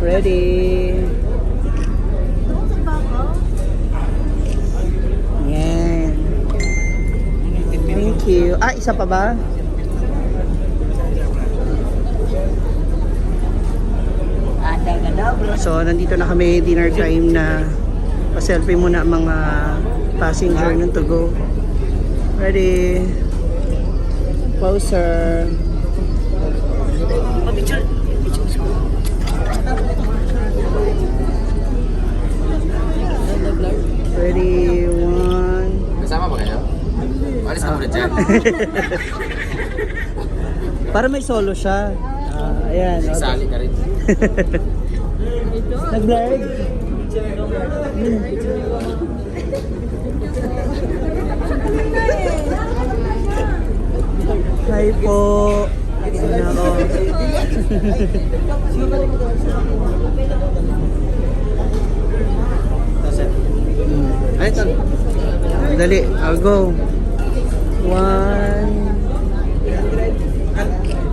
Ready. Yan. Thank you. Ah, isa pa ba? So, nandito na kami, dinner time na pa-selfie muna ang mga passenger ng to go. Ready? Poser. Ready? One. Kasama ba kayo? Alis ka muna dyan. Para may solo siya. Ayan. Sali ka rin. Nag-vlog? Hi po. Nako. Ay, ito. Dali, I'll go. One.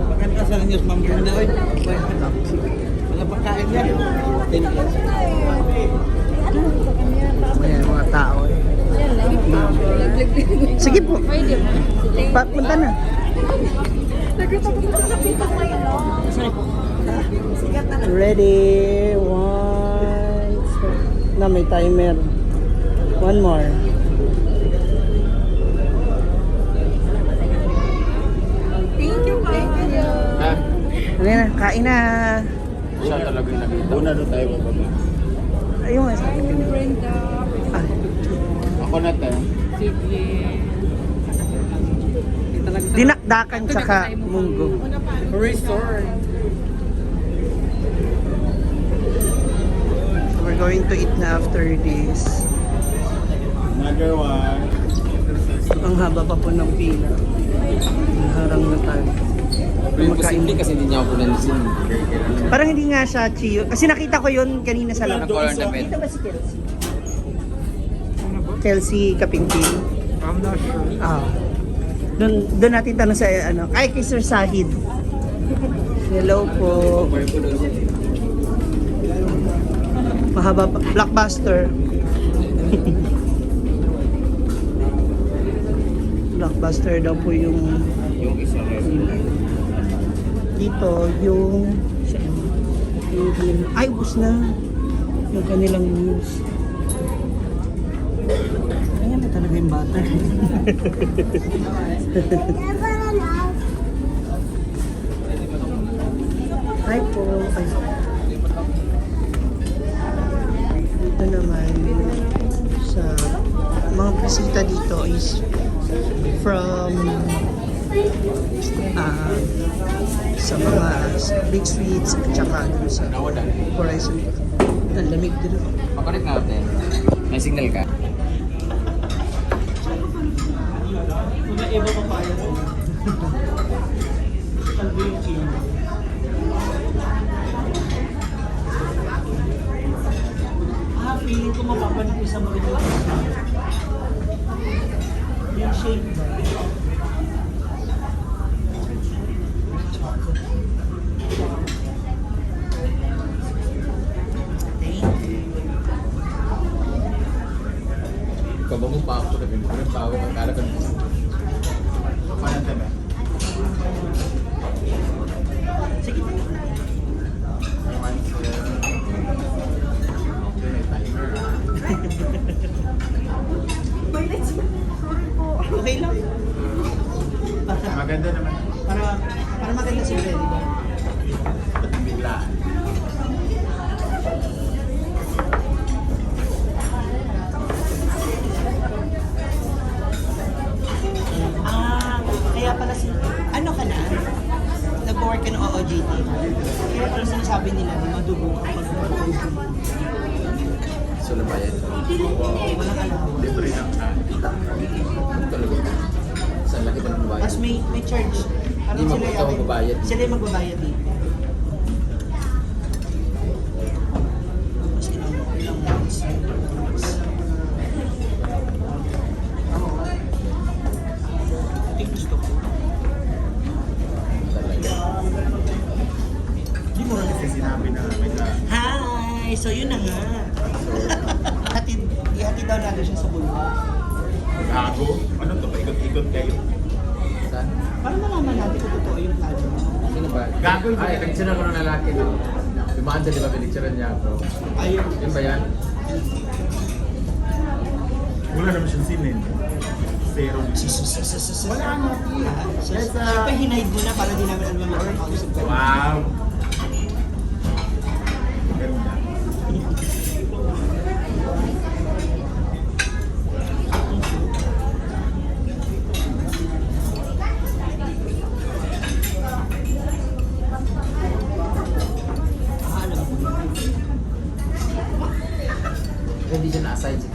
Maganda sa news, ma'am. Wala pagkain yan. Ayan, mga tao. Sige po. Punta na. Ready? One. Na, may timer. One more. Ha? Ano na? Kain na. Siya talaga yung nakita. Una doon tayo bababa. Ayun nga sa akin. Ah, Ako na tayo. dinakdakan tsaka munggo. Resort. We're going to eat na after this. Another one. Ang haba pa po ng pila. Harang na tayo. Posible kasi hindi niya ako pinansin. Parang hindi nga siya chiyo. Kasi nakita ko yun kanina sa laro. Naka-color na bed. Dito ba si Kelsey? Kelsey Kapingping? I'm not sure. Ah. Doon natin tanong sa ano. Ay, kay Sir Sahid. Hello po. Mahaba pa. Blockbuster. Blockbuster daw po yung Yung isa rin. dito yung ay ubos na yung kanilang news. Ayan na talaga yung bata. Hi po. Ay. Dito naman sa mga bisita dito is from sa mga big streets at saka dun sa Horizon. Ang lamig dito. Pakorek natin. May signal ka? May iba pa pa yan. Ang beauty. Feeling ko mapapalit ko sa mga yung shape ba? Kabango pa ako na ganito. Parang tawag ang kalaban mo. Parang tabi. Sige. Okay lang. Maganda naman. Para maganda sila, di ba? Biglaan. Kaya pala ano ka na? Nag-work ka ng OOJT. Kaya pala sinasabi nila na madugo kapag mag-OOJT. So, nabayan. Walang alawa. Libre lang. Talaga. Saan laki ka ng babayad? Tapos may charge. Hindi ikaw magbabayad. Sila yung magbabayad dito. Tapos ilang months. Gusto ko. Talaga. Hindi mo kasi sinabi na may Ha? so yun na nga. Ihatid daw natin siya sa bulwa. Gago. Ano to? Paikot-ikot kayo. Saan? Para malaman natin kung totoo yung plano mo. Sino ba? Gago yun. Ay, picture ako ng lalaki no. Dumaan din, di ba? Pinicturean niya ako. Ayun. Yun ba yan? Wala naman siyang sinin. Zero. Wala nga. Siyempre hinahid mo na para di namin alam yung makakausap ka. Wow. Ganda. Alam ko. Hindi siya na-assign sa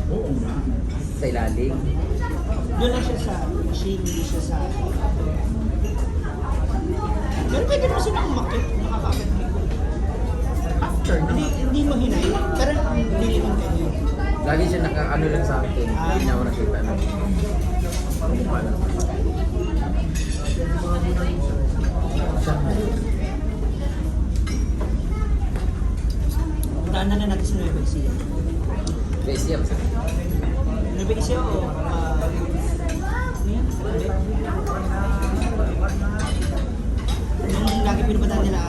Oo nga. sa ilalim. Doon lang siya sa machine, hindi siya sa... Pero pwede mo silang umakit, nakakakit mo. After na. Hindi mo hinay, pero hindi naman kayo. Lagi siya naka-ano lang sa akin. Hindi niya ako nakita na. Mukha lang. Siya nga. Puntahan na natin sa Nueva Ecija. Base yan. Nueva Ecija o... ano yan? Hindi. Yung lagi pinupuntahan nila,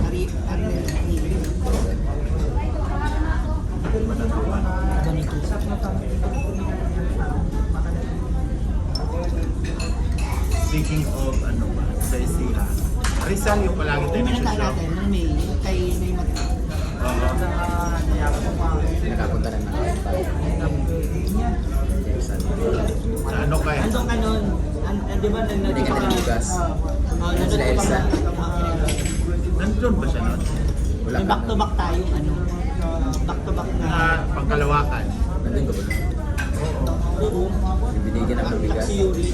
Ariel. Ganito. Speaking of ano ba, sa Ecija. Rizal yung palagi tayo Yung minata nasa natin, nung May, kay Neymat. Nakapunta na nakakita. Sa ano kaya? Andong ka nun, di ba Hindi ka nagbugas. nandun Sila ka Elsa. Nandun ba siya nun? Wala May back to back tayo, ano, back to back na. Pangkalawakan. Nandun ka ba? Oo. Yung binigyan ng bigas. Si Yuri.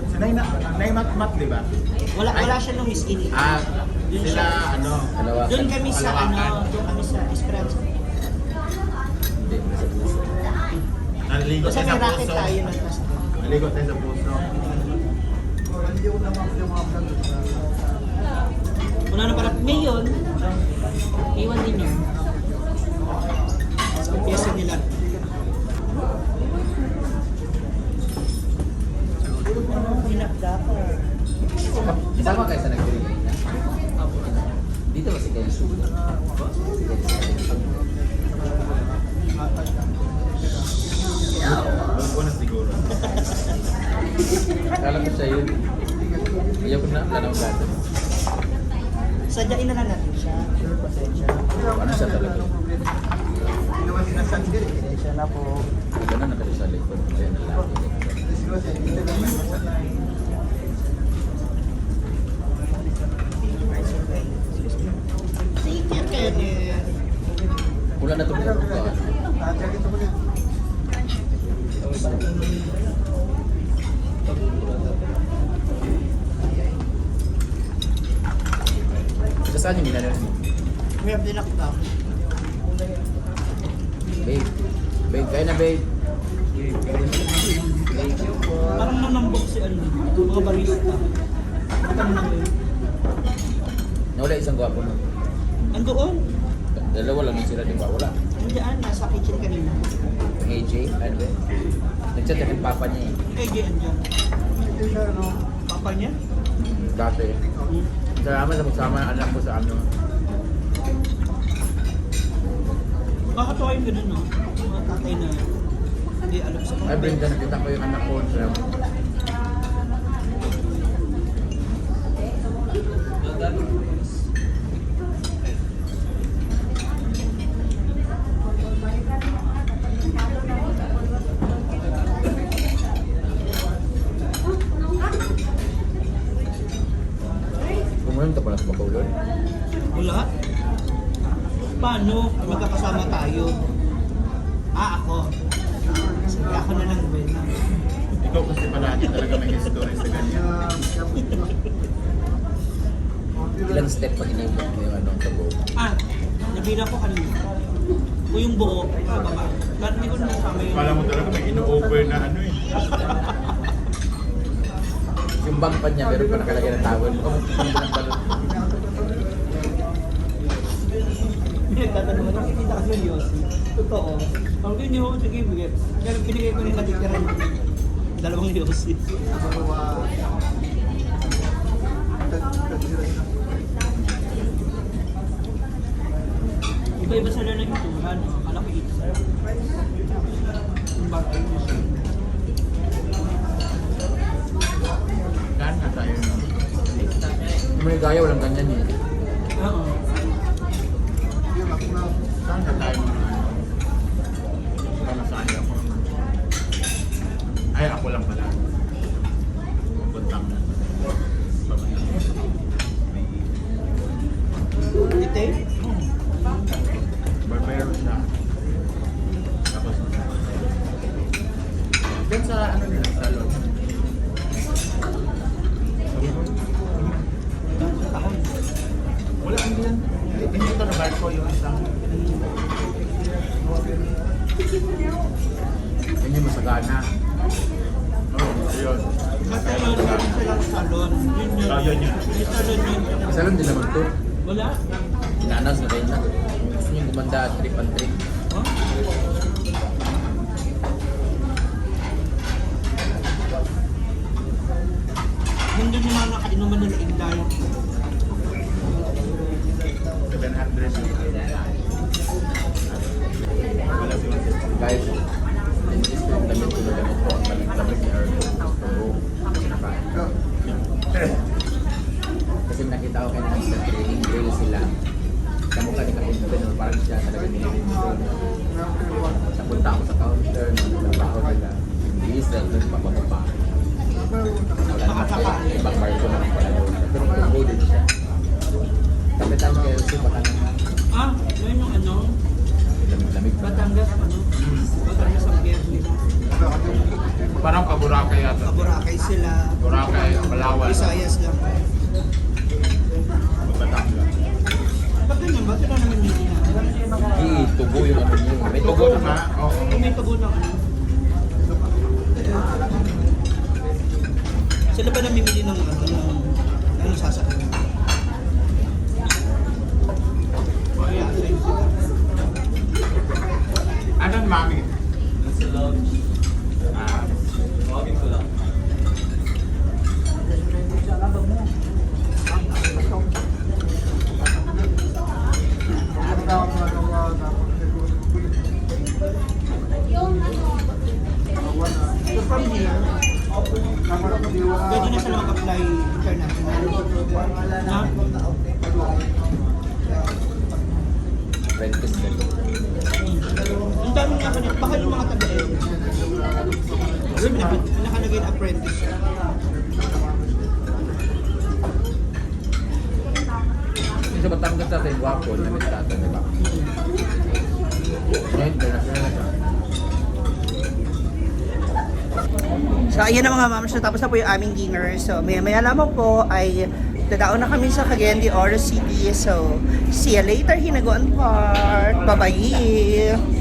Si Nay Mat, di ba? Wala siya nung Miss Ini. Ah, Yun sila siya. ano? Dalawa. Doon kami sa doon kami sa Esperanza. Hindi, nasa puso. Naligo Kasi tayo may sa racket puso. tayo ng tas. Naligo tayo sa puso. Wala na para may yun. Iwan din yun. Tapos piyesa nila. Hinakda ko. Sama kayo sa nagbibigay na. Dito ba si Kelly Sue? Doon ko na siguro. Kala ko siya yun. Ayaw ko na, wala na gato. Sadyain na lang natin siya. Pasensya. Ano siya talaga? Pasensya na po. Ganun na kasi sa likod. Kaya nalaki. Sige, Kenneth. Wala na ito niya bukaan. Sa saan yung minanong mo? We have dinakda. Babe. Babe, kaya na babe. Parang nanambok si ano, mga barista. Parang nangyay. Nawala isang gwapo mo. Andoon. Dalawa lang yung sila, di ba? Wala. Nandiyan, nasa kitchen kanina. Ang AJ, ano ba? Nag-chat yung papa niya eh. AJ, andyan. Papa niya? Dati. Salamat sa magsama ang anak ko sa ano. Nakakatawa yung ganun, no? Mga tatay na hindi alam sa Ay, Brenda, nakita ko yung anak ko. Sa... Kumulang ito pala sa Bacolod. Wala? Paano? Magkakasama tayo. Ako. Sige, ako na lang, Ben. Ikaw kasi palagi talaga may history sa ganyan. Ilang step pag inabot mo yung ano sa buo. Nabila ko kanina. O yung buo, sa baba. Bakit hindi ko nasama yun? Kala mo talaga may ino-over na ano eh. Yung Yung bag pa niya, meron pa nakalagay ng towel. Mukhang ng balon. Nagtatanong mo, nakikita kasi yung Yossi. Totoo. Ang hindi mo sige, bigay. Pero binigay ko na yung natitiran. Dalawang Yossi. Iba-iba sila ng itsura, no? Akala ko isa. Yung bagay mo. Gaan nga tayo. Yung may gaya, walang ganyan eh. Oo. Saan ka tayo mga ano? Pamasahe ako. Ay, ako lang pala. Puntang na. Detail? Barbero siya. Tapos, doon sa ano nila, salon. Wala, hindi yan. Hindi ito na barko yung isang. Hindi mo sagana. Oo, ayun. Basta yun, isa lang salon. Yun yun. Ah, yun yun. Yung salon yun. Salon din naman to. Wala. Inanas na rin na. Gusto niyo gumanda trip and trip. Oh? Nandun yung mga nakainuman nila Inday. 700. Wala si Jose. Guys, nandito yung damit ko na ganito. Ang damit ni Ergo. Kasi nakita ko kanina sa training drill sila. Kamukha ni Kapit pero parang siya talaga nililin. Napunta ako sa counter, nagtrabaho nila. Hindi sila nagpapababa. Wala naman siya, ibang barko na rin pala doon. Pero tubo din siya. Kapitan kayo, baka naman. Ah, yun yung ano? Lamig pa. Batangas, ano? Batangas ang Biyernes. Parang Boracay yata. Boracay sila. Boracay, Palawan. Visayas lang. Batangas. Ba't ganyan ba? Sila naman yun. Hindi, tubo yung ano niyo. May tubo Tugo na na. Oo. Kung may tubo ng ano. Sila ba namimili ng ano sasakyan? Kaya, sa'yo sila. Anong mami? Ah, So from here, pwede na sila mag-apply international. Na? apprentice na to. Ang dami nga kanina, baka yung mga taga-el. Kasi nakalagay na apprentice. Yung sa Batangas natin, wapo, namit natin, di ba? Ngayon, international na siya. So ayan na mga ma'am, so tapos na po yung aming dinner. So maya lamang po ay dadaon na kami sa Cagayan de Oro City. So see you later, Hinaguan Park. Bye-bye!